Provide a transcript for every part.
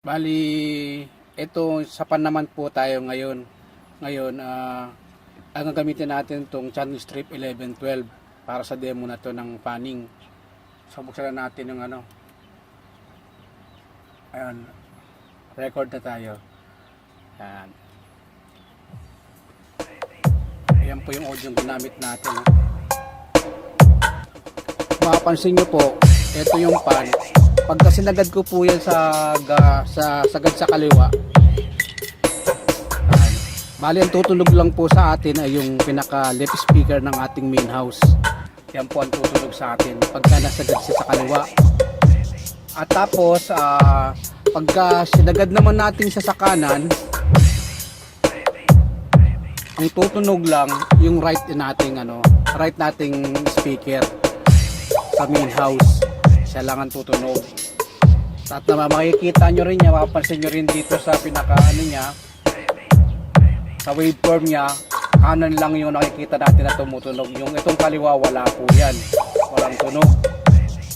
Bali, ito sa pan naman po tayo ngayon. Ngayon, ang gagamitin natin itong channel strip 1112 para sa demo na to ng panning. So, buksan na natin yung ano. Ayan, record na tayo. Ayan. Ayan po yung audio ginamit natin. Mapapansin nyo po, ito yung pan. Pagka sinagad ko po yan sagad sa kaliwa, bali ang tutunog lang po sa atin ay yung pinaka left speaker ng ating main house. Yan po ang tutunog sa atin pagka nasagad siya sa kaliwa. At tapos pagka sinagad naman natin siya sa kanan, ang tutunog lang yung right nating speaker sa main house. Siya lang ang tutunog. At makikita nyo rin niya, mapapansin nyo rin dito sa pinaka niya, sa waveform niya, kanan lang yung nakikita natin na tumutunog. Yung itong kaliwa, wala po yan, walang tunog.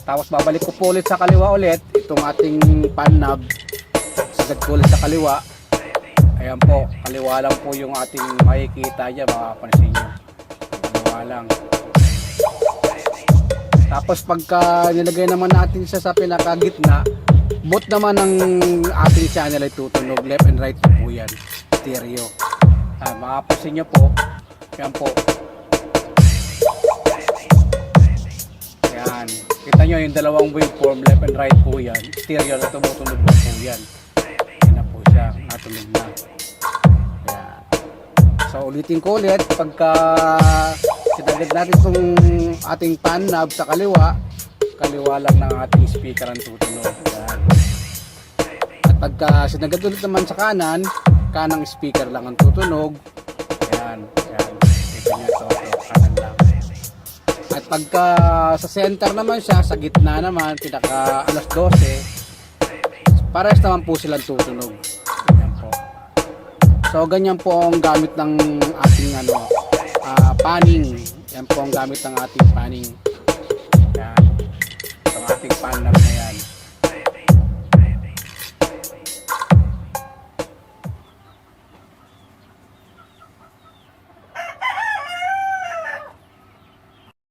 Tapos babalik ko po ulit sa kaliwa ulit, itong ating pan knob, sagad ko ulit sa kaliwa. Ayan po, kaliwa lang po yung ating makikita niya, mapapansin nyo, kaliwa lang. Tapos pagka nilagay naman natin siya sa pinakagitna, both naman ng ating channel ay tutunog, left and right po yan, stereo. Makapasin nyo po, yan po. Yan, kita nyo yung dalawang waveform, left and right po yan, stereo na tumutunog na po yan. Yan na po siya, natunog na. Yan. So ulitin ko ulit, pagka sinagad natin itong ating pan knob sa kaliwa lang ng ating speaker ang tutunog. Yan. At pagka sinagad ulit naman sa kanang speaker lang ang tutunog. Yan. Ito nyo ito, kanan lang. At pagka sa center naman siya, sa gitna naman, pinaka alas 12, parehas naman po silang tutunog. Yan po. So ganyan po ang gamit ng ating panning. Yan po ang gamit ng ating panning. Yan. Ang ating pan knob na yan.